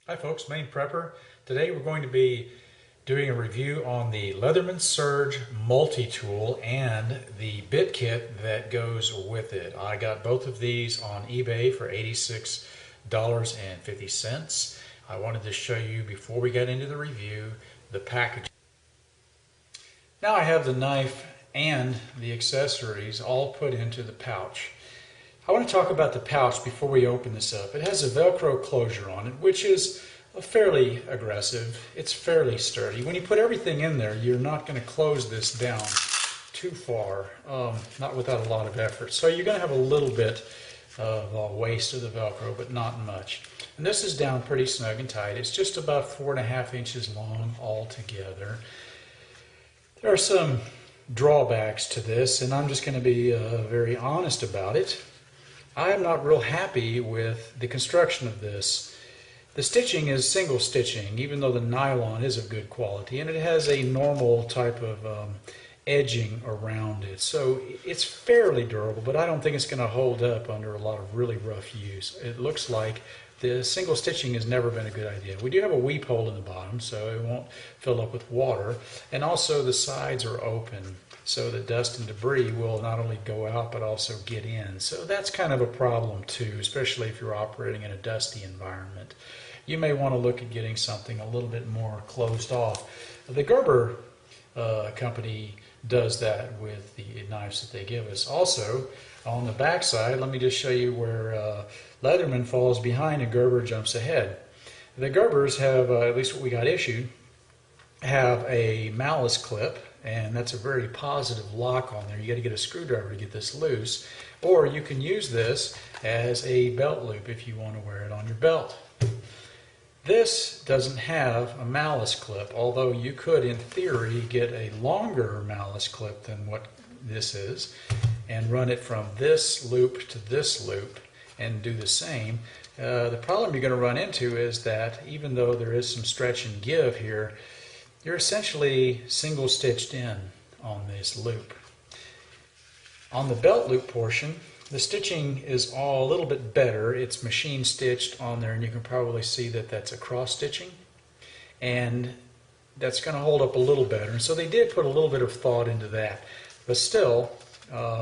Hi folks, Maineprepper. Today we're going to be doing a review on the Leatherman Surge multi-tool and the bit kit that goes with it. I got both of these on eBay for $86.50. I wanted to show you, before we get into the review, the package. Now I have the knife and the accessories all put into the pouch. I want to talk about the pouch before we open this up. It has a Velcro closure on it, which is fairly aggressive. It's fairly sturdy. When you put everything in there, you're not going to close this down too far, not without a lot of effort. So you're going to have a little bit of waste of the Velcro, but not much. And this is down pretty snug and tight. It's just about 4.5 inches long altogether. There are some drawbacks to this, and I'm just going to be very honest about it. I am not real happy with the construction of this. The stitching is single stitching, even though the nylon is of good quality, and it has a normal type of edging around it. So it's fairly durable, but I don't think it's going to hold up under a lot of really rough use. It looks like the single stitching has never been a good idea. We do have a weep hole in the bottom, so it won't fill up with water, and also the sides are open, so that dust and debris will not only go out but also get in. So that's kind of a problem too, especially if you're operating in a dusty environment. You may want to look at getting something a little bit more closed off. The Gerber company does that with the knives that they give us. Also, on the back side, let me just show you where Leatherman falls behind and Gerber jumps ahead. The Gerbers have, at least what we got issued, have a malice clip, and that's a very positive lock on there. You got to get a screwdriver to get this loose, or you can use this as a belt loop if you want to wear it on your belt. This doesn't have a malice clip, although you could in theory get a longer malice clip than what this is and run it from this loop to this loop and do the same. The problem you're going to run into is that even though there is some stretch and give here, you're essentially single stitched in on this loop. On the belt loop portion, the stitching is all a little bit better. It's machine stitched on there, and you can probably see that that's a cross stitching, and that's going to hold up a little better. And so they did put a little bit of thought into that. But still,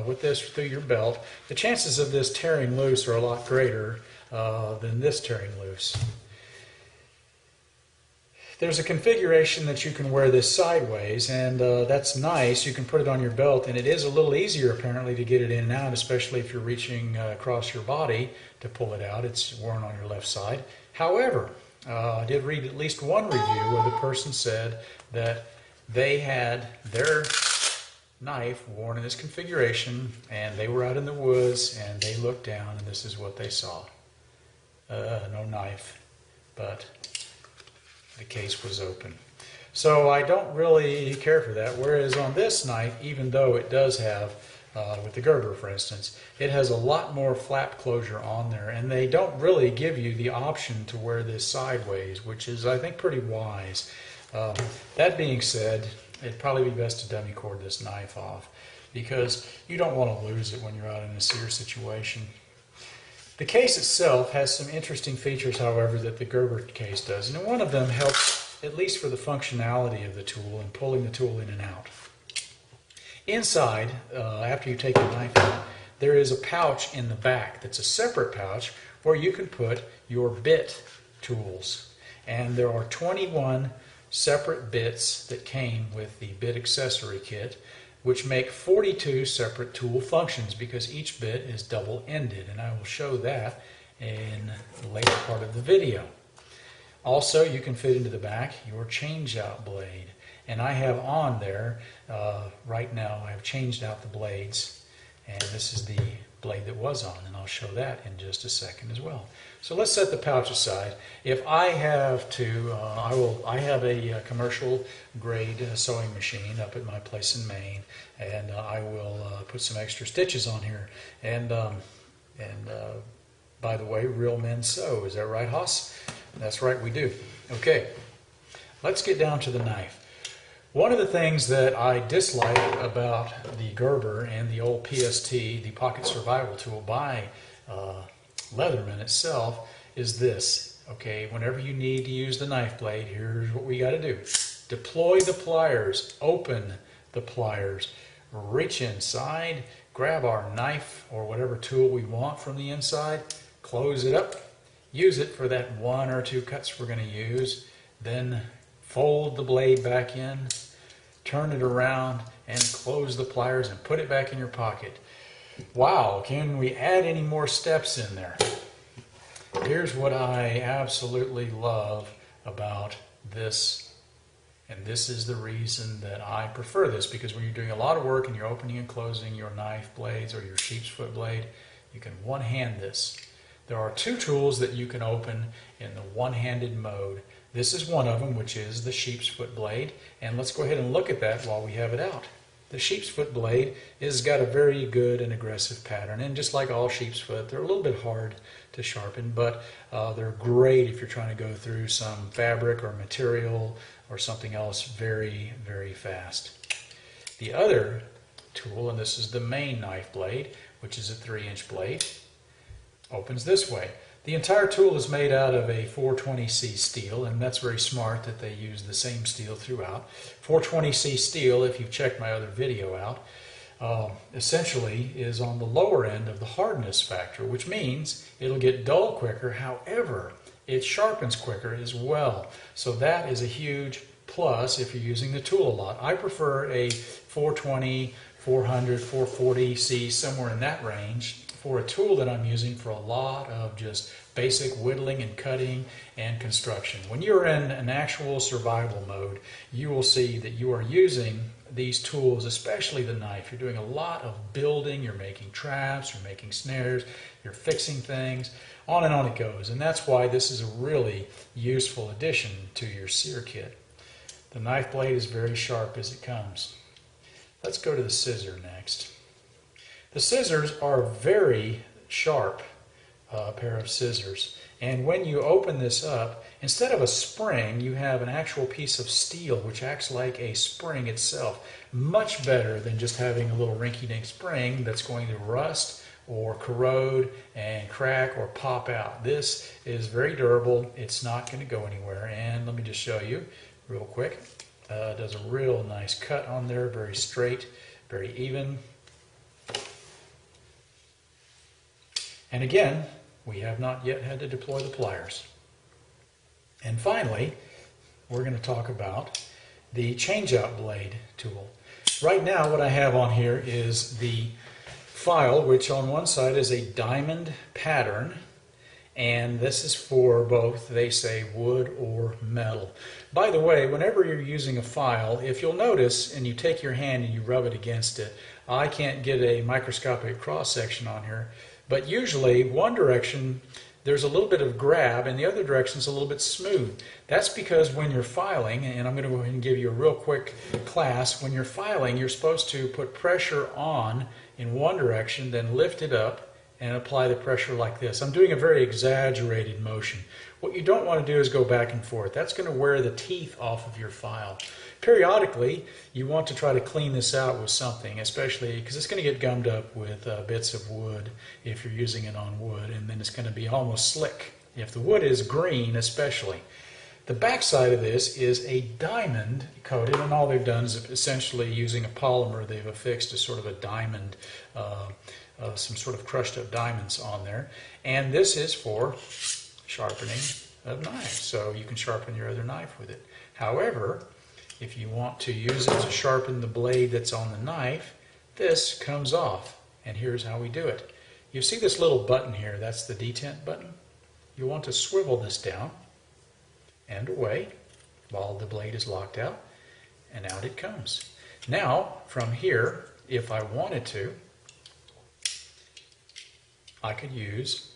with this through your belt, the chances of this tearing loose are a lot greater than this tearing loose. There's a configuration that you can wear this sideways, and that's nice. You can put it on your belt, and it is a little easier apparently to get it in and out, especially if you're reaching across your body to pull it out. It's worn on your left side. However, I did read at least one review where the person said that they had their knife worn in this configuration, and they were out in the woods, and they looked down, and this is what they saw. No knife, but the case was open. So I don't really care for that, whereas on this knife, even though it does have, with the Gerber for instance, it has a lot more flap closure on there, and they don't really give you the option to wear this sideways, which is, I think, pretty wise. That being said, it'd probably be best to dummy cord this knife off, because you don't want to lose it when you're out in a sear situation. The case itself has some interesting features, however, that the Gerber case does, and one of them helps, at least for the functionality of the tool and pulling the tool in and out. Inside, after you take the knife out, there is a pouch in the back that's a separate pouch where you can put your bit tools. And there are 21 separate bits that came with the bit accessory kit, which make 42 separate tool functions because each bit is double-ended, and I will show that in the later part of the video. Also, you can fit into the back your change-out blade, and I have on there, right now I have changed out the blades, and this is the blade that was on, and I'll show that in just a second as well. So let's set the pouch aside. If I have to, I have a commercial grade sewing machine up at my place in Maine, and I will put some extra stitches on here. And by the way, real men sew. Is that right, Hoss? That's right, we do. Okay, let's get down to the knife. One of the things that I dislike about the Gerber and the old PST, the Pocket Survival Tool by Leatherman itself, is this. Okay, whenever you need to use the knife blade, here's what we got to do. Deploy the pliers, open the pliers, reach inside, grab our knife or whatever tool we want from the inside, close it up, use it for that 1 or 2 cuts we're going to use, then fold the blade back in, turn it around, and close the pliers and put it back in your pocket. Wow, can we add any more steps in there? Here's what I absolutely love about this, and this is the reason that I prefer this, because when you're doing a lot of work and you're opening and closing your knife blades or your sheep's foot blade, you can one-hand this. There are 2 tools that you can open in the one-handed mode. This is one of them, which is the sheep's foot blade, and let's go ahead and look at that while we have it out. The sheep's foot blade has got a very good and aggressive pattern, and just like all sheep's foot, they're a little bit hard to sharpen, but they're great if you're trying to go through some fabric or material or something else very, very fast. The other tool, and this is the Maine knife blade, which is a 3-inch blade, opens this way. The entire tool is made out of a 420C steel, and that's very smart that they use the same steel throughout. 420C steel, if you've checked my other video out, essentially is on the lower end of the hardness factor, which means it'll get dull quicker. However, it sharpens quicker as well. So that is a huge plus if you're using the tool a lot. I prefer a 420, 400, 440C, somewhere in that range, for a tool that I'm using for a lot of just basic whittling and cutting and construction. When you're in an actual survival mode, you will see that you are using these tools, especially the knife. You're doing a lot of building, you're making traps, you're making snares, you're fixing things, on and on it goes. And that's why this is a really useful addition to your sear kit. The knife blade is very sharp as it comes. Let's go to the scissor next. The scissors are a very sharp pair of scissors, and when you open this up, instead of a spring, you have an actual piece of steel which acts like a spring itself. Much better than just having a little rinky-dink spring that's going to rust or corrode and crack or pop out. This is very durable. It's not going to go anywhere, and let me just show you real quick. It does a real nice cut on there, very straight, very even. And again, we have not yet had to deploy the pliers. And finally, we're going to talk about the change-out blade tool. Right now, what I have on here is the file, which on one side is a diamond pattern, and this is for both, they say, wood or metal. By the way, whenever you're using a file, if you'll notice, and you take your hand and you rub it against it, I can't get a microscopic cross-section on here, but usually one direction there's a little bit of grab and the other direction is a little bit smooth. That's because when you're filing, and I'm going to go ahead and give you a real quick class, when you're filing you're supposed to put pressure on in one direction, then lift it up and apply the pressure like this. I'm doing a very exaggerated motion. What you don't want to do is go back and forth. That's going to wear the teeth off of your file. Periodically, you want to try to clean this out with something, especially because it's going to get gummed up with bits of wood if you're using it on wood, and then it's going to be almost slick if the wood is green especially. The back side of this is a diamond coated, and all they've done is essentially using a polymer they've affixed a sort of a diamond, some sort of crushed up diamonds on there, and this is for sharpening of knives, so you can sharpen your other knife with it. However, if you want to use it to sharpen the blade that's on the knife, this comes off, and here's how we do it. You see this little button here, that's the detent button. You want to swivel this down and away while the blade is locked out, and out it comes. Now, from here, if I wanted to, I could use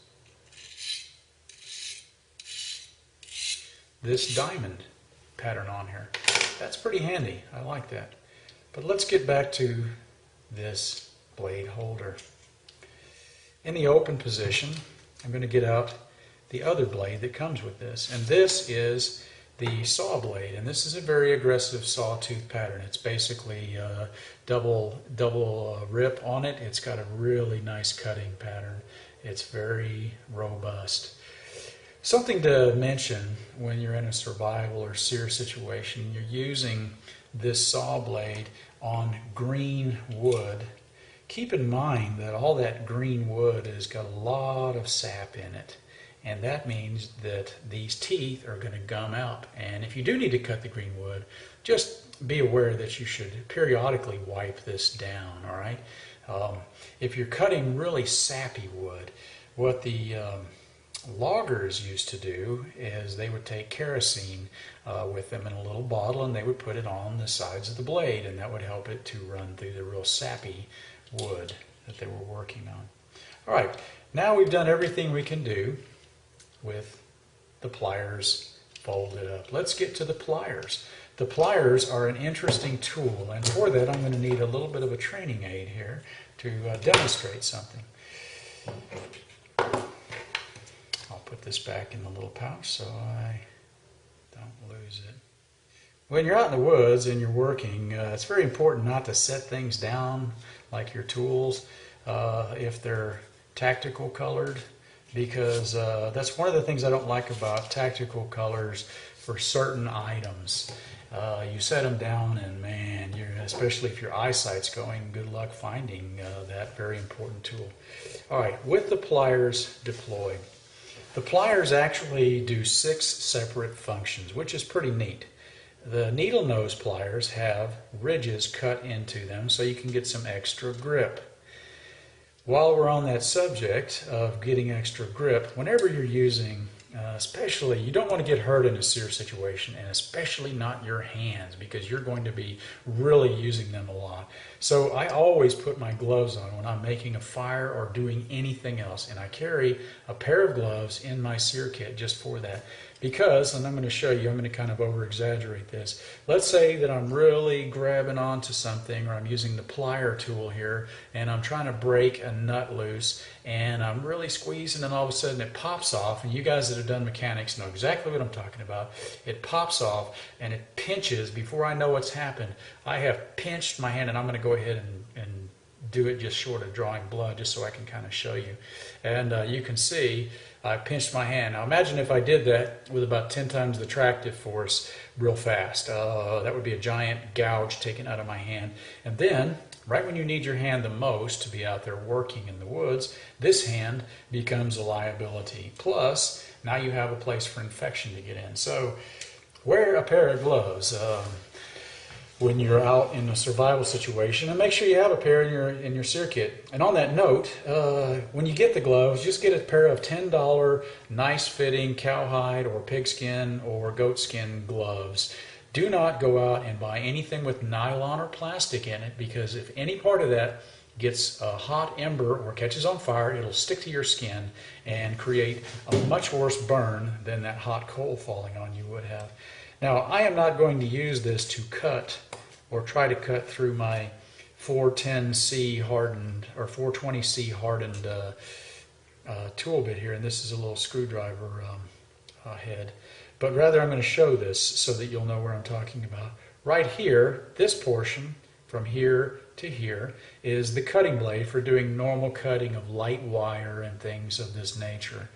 this diamond pattern on here. That's pretty handy. I like that. But let's get back to this blade holder. In the open position, I'm going to get out the other blade that comes with this. And this is the saw blade. And this is a very aggressive sawtooth pattern. It's basically double rip on it. It's got a really nice cutting pattern. It's very robust. Something to mention when you're in a survival or sear situation, you're using this saw blade on green wood. Keep in mind that all that green wood has got a lot of sap in it, and that means that these teeth are going to gum out. And if you do need to cut the green wood, just be aware that you should periodically wipe this down, all right? If you're cutting really sappy wood, what the loggers used to do is they would take kerosene with them in a little bottle, and they would put it on the sides of the blade, and that would help it to run through the real sappy wood that they were working on. All right, now we've done everything we can do with the pliers folded up. Let's get to the pliers. The pliers are an interesting tool, and for that I'm going to need a little bit of a training aid here to demonstrate something. I'll put this back in the little pouch so I don't lose it. When you're out in the woods and you're working, it's very important not to set things down like your tools if they're tactical colored, because that's one of the things I don't like about tactical colors for certain items. You set them down and man, especially if your eyesight's going, good luck finding that very important tool. All right, with the pliers deployed. The pliers actually do 6 separate functions, which is pretty neat. The needle nose pliers have ridges cut into them so you can get some extra grip. While we're on that subject of getting extra grip, whenever you're using, especially, you don't want to get hurt in a sear situation, and especially not your hands, because you're going to be really using them a lot. So I always put my gloves on when I'm making a fire or doing anything else, and I carry a pair of gloves in my sear kit just for that. Because, and I'm going to show you, I'm going to kind of over-exaggerate this. Let's say that I'm really grabbing onto something, or I'm using the plier tool here, and I'm trying to break a nut loose, and I'm really squeezing, and all of a sudden it pops off, and you guys that have done mechanics know exactly what I'm talking about. It pops off, and it pinches before I know what's happened. I have pinched my hand, and I'm going to go ahead and do it just short of drawing blood, just so I can kind of show you. And you can see I pinched my hand. Now imagine if I did that with about 10 times the tractive force real fast. That would be a giant gouge taken out of my hand. And then, right when you need your hand the most to be out there working in the woods, this hand becomes a liability. Plus, now you have a place for infection to get in. So, wear a pair of gloves when you're out in a survival situation, and make sure you have a pair in your sear kit. And on that note, when you get the gloves, just get a pair of $10 nice fitting cowhide or pigskin or goatskin gloves. Do not go out and buy anything with nylon or plastic in it, because if any part of that gets a hot ember or catches on fire, it'll stick to your skin and create a much worse burn than that hot coal falling on you would have. Now, I am not going to use this to cut or try to cut through my 410C hardened or 420C hardened tool bit here, and this is a little screwdriver head. But rather, I'm going to show this so that you'll know where I'm talking about. Right here, this portion from here to here is the cutting blade for doing normal cutting of light wire and things of this nature.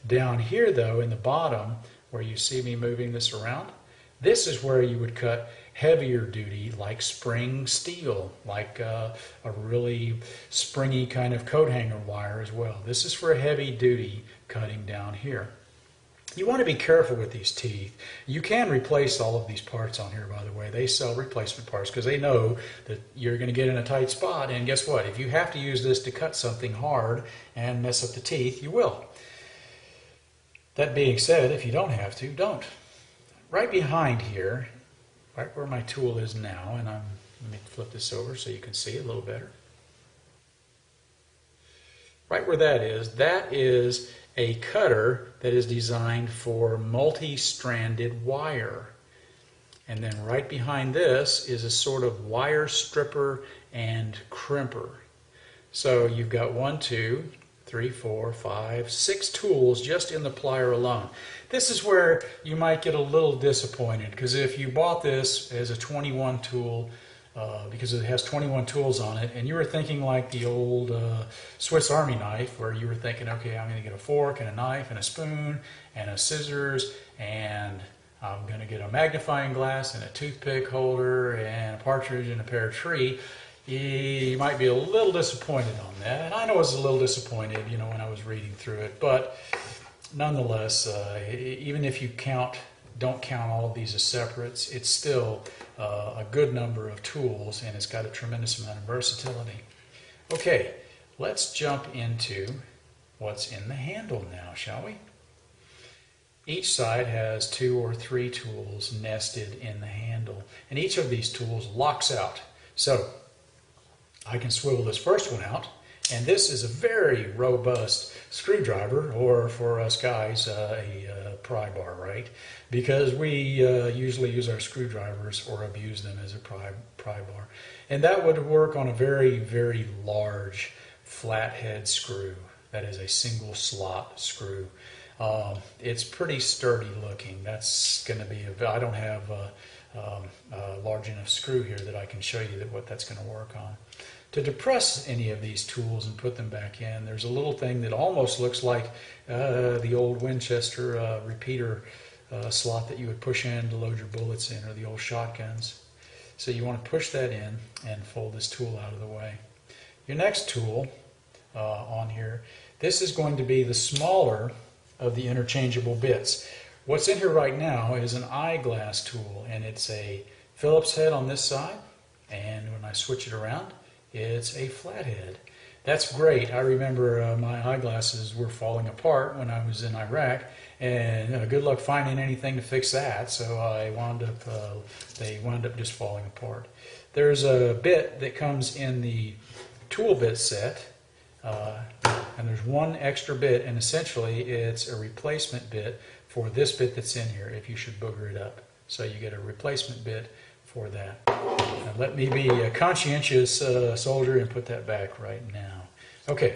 Down here, though, in the bottom, where you see me moving this around, this is where you would cut heavier duty, like spring steel, like a really springy kind of coat hanger wire as well. This is for heavy duty cutting down here. You want to be careful with these teeth. You can replace all of these parts on here, by the way. They sell replacement parts because they know that you're going to get in a tight spot, and guess what? If you have to use this to cut something hard and mess up the teeth, you will. That being said, if you don't have to, don't. Right behind here, right where my tool is now, and let me flip this over so you can see it a little better. Right where that is a cutter that is designed for multi-stranded wire. And then right behind this is a sort of wire stripper and crimper. So you've got 1, 2, 3, 4, 5, 6 tools just in the plier alone. This is where you might get a little disappointed, because if you bought this as a 21 tool because it has 21 tools on it, and you were thinking like the old Swiss Army knife, where you were thinking, okay, I'm going to get a fork and a knife and a spoon and a scissors, and I'm going to get a magnifying glass and a toothpick holder and a partridge and a pear tree. You might be a little disappointed on that, and I know I was a little disappointed, you know, when I was reading through it, but nonetheless, even if you don't count all of these as separates, it's still a good number of tools, and it's got a tremendous amount of versatility. Okay, let's jump into what's in the handle now, shall we? Each side has 2 or 3 tools nested in the handle, and each of these tools locks out. So I can swivel this first one out, and this is a very robust screwdriver, or for us guys, a pry bar, right? Because we usually use our screwdrivers or abuse them as a pry bar. And that would work on a very, very large flathead screw. That is a single slot screw. It's pretty sturdy looking. That's going to be, I don't have a large enough screw here that I can show you what that's going to work on. To depress any of these tools and put them back in, there's a little thing that almost looks like the old Winchester repeater slot that you would push in to load your bullets in, or the old shotguns. So you want to push that in and fold this tool out of the way. Your next tool on here, this is going to be the smaller of the interchangeable bits. What's in here right now is an eyeglass tool, and it's a Phillips head on this side, and when I switch it around, it's a flathead. That's great. I remember my eyeglasses were falling apart when I was in Iraq, and good luck finding anything to fix that, so they wound up just falling apart. There's a bit that comes in the tool bit set, and there's one extra bit, and essentially it's a replacement bit for this bit that's in here if you should booger it up. So you get a replacement bit for that. Now let me be a conscientious soldier and put that back right now. Okay,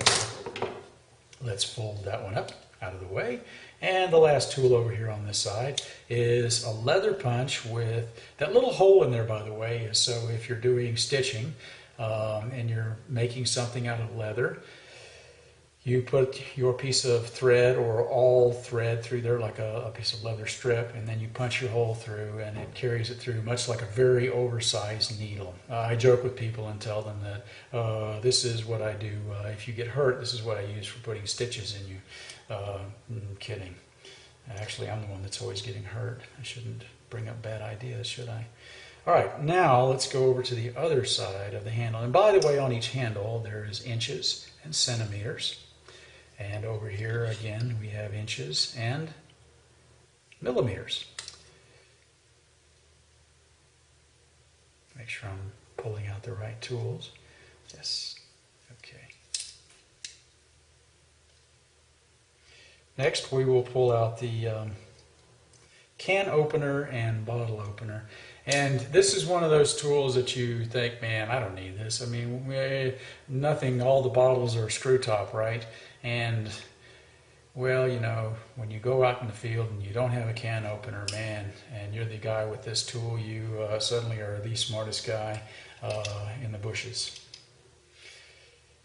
let's fold that one up out of the way. And the last tool over here on this side is a leather punch with that little hole in there, by the way, is so if you're doing stitching and you're making something out of leather, you put your piece of thread or all thread through there like a piece of leather strip, and then you punch your hole through, and it carries it through much like a very oversized needle. I joke with people and tell them that this is what I do. If you get hurt, this is what I use for putting stitches in you. Kidding. Actually, I'm the one that's always getting hurt. I shouldn't bring up bad ideas, should I? All right, now let's go over to the other side of the handle. And by the way, on each handle, there's inches and centimeters. And over here, again, we have inches and millimeters. Make sure I'm pulling out the right tools. Yes. Okay. Next, we will pull out the can opener and bottle opener. And this is one of those tools that you think, man, I don't need this. I mean, nothing, all the bottles are screw top, right? And, well, you know, when you go out in the field and you don't have a can opener, man, and you're the guy with this tool, you suddenly are the smartest guy in the bushes.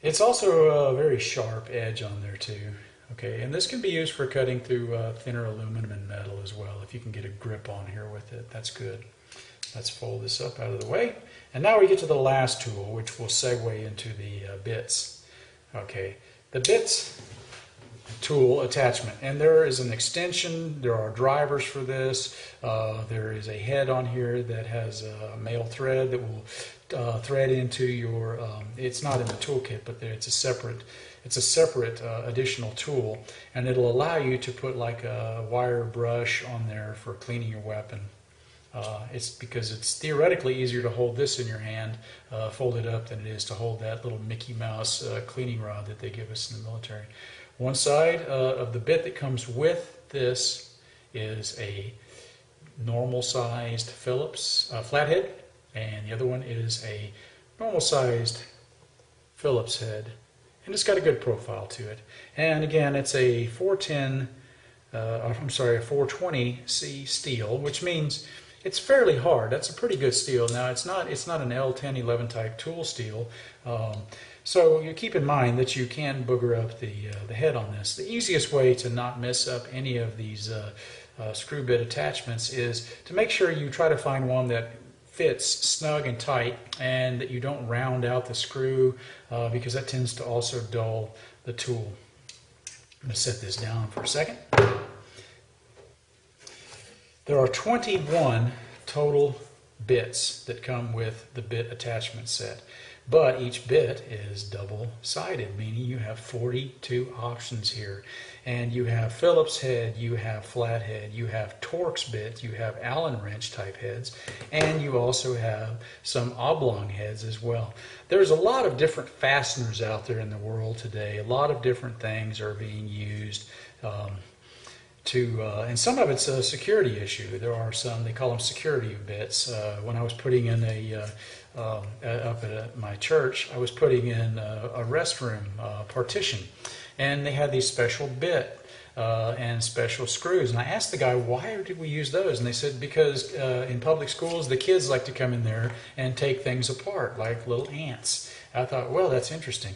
It's also a very sharp edge on there, too. Okay, and this can be used for cutting through thinner aluminum and metal as well. If you can get a grip on here with it, that's good. Let's fold this up out of the way. And now we get to the last tool, which will segue into the bits. Okay, the bits tool attachment. And there is an extension. There are drivers for this. There is a head on here that has a male thread that will thread into your, it's not in the toolkit, but it's a separate additional tool, and it'll allow you to put like a wire brush on there for cleaning your weapon. It's because it's theoretically easier to hold this in your hand, folded up, than it is to hold that little Mickey Mouse cleaning rod that they give us in the military. One side of the bit that comes with this is a normal sized Phillips flathead, and the other one is a normal sized Phillips head. And it's got a good profile to it. And again, it's a 420C steel, which means it's fairly hard. That's a pretty good steel. Now it's not an L1011 type tool steel. So you keep in mind that you can booger up the head on this. The easiest way to not mess up any of these screw bit attachments is to make sure you try to find one that fits snug and tight, and that you don't round out the screw because that tends to also dull the tool. I'm going to set this down for a second. There are 21 total bits that come with the bit attachment set, but each bit is double-sided, meaning you have 42 options here. And you have Phillips head, you have flathead, you have Torx bits, you have Allen wrench type heads, and you also have some oblong heads as well. There's a lot of different fasteners out there in the world today. A lot of different things are being used and some of it's a security issue. There are some, they call them security bits. When I was putting in up at my church, I was putting in a restroom partition, and they had these special bit and special screws. And I asked the guy, why did we use those? And they said, because in public schools, the kids like to come in there and take things apart like little ants. I thought, well, that's interesting.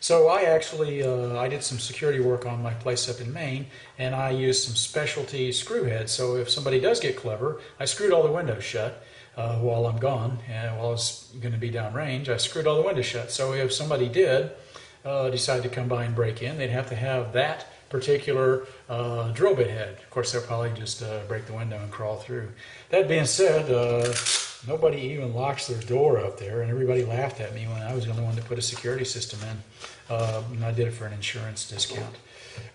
So I actually, I did some security work on my place up in Maine, and I used some specialty screw heads. So if somebody does get clever, I screwed all the windows shut while I'm gone, and while I was going to be downrange, I screwed all the windows shut. So if somebody did decide to come by and break in, they'd have to have that particular drill bit head. Of course, they'll probably just break the window and crawl through. That being said, nobody even locks their door up there, and everybody laughed at me when I was the only one to put a security system in. And I did it for an insurance discount.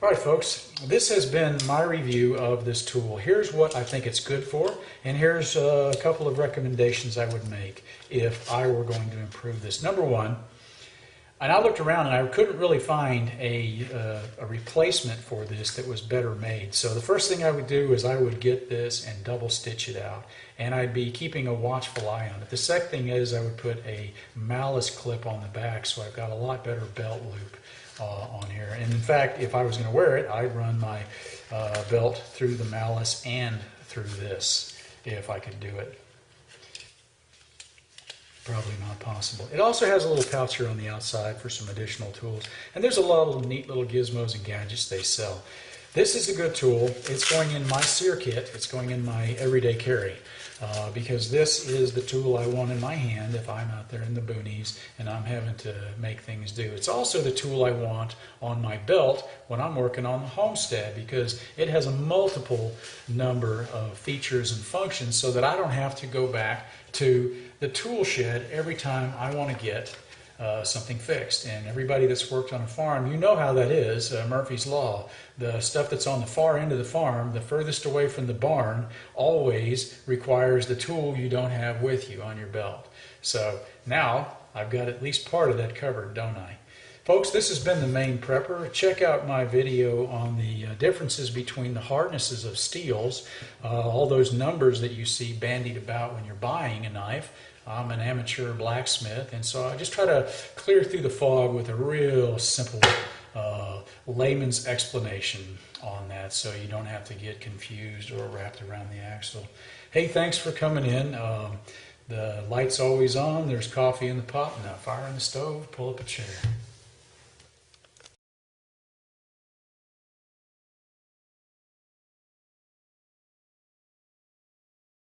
All right, folks, this has been my review of this tool. Here's what I think it's good for, and here's a couple of recommendations I would make if I were going to improve this. Number one, and I looked around and I couldn't really find a replacement for this that was better made. So the first thing I would do is I would get this and double stitch it out, and I'd be keeping a watchful eye on it. The second thing is I would put a malice clip on the back, so I've got a lot better belt loop on here. And in fact, if I was going to wear it, I'd run my belt through the malice and through this if I could do it. Probably not possible. It also has a little pouch here on the outside for some additional tools. And there's a lot of neat little gizmos and gadgets they sell. This is a good tool. It's going in my sear kit. It's going in my everyday carry because this is the tool I want in my hand if I'm out there in the boonies and I'm having to make things do. It's also the tool I want on my belt when I'm working on the homestead because it has a multiple number of features and functions so that I don't have to go back to the tool shed every time I want to get something fixed. And everybody that's worked on a farm, you know how that is, Murphy's Law. The stuff that's on the far end of the farm, the furthest away from the barn, always requires the tool you don't have with you on your belt. So now I've got at least part of that covered, don't I? Folks, this has been the Maineprepper. Check out my video on the differences between the hardnesses of steels, all those numbers that you see bandied about when you're buying a knife. I'm an amateur blacksmith, and so I just try to clear through the fog with a real simple layman's explanation on that so you don't have to get confused or wrapped around the axle. Hey, thanks for coming in. The light's always on, there's coffee in the pot, and a fire in the stove. Pull up a chair.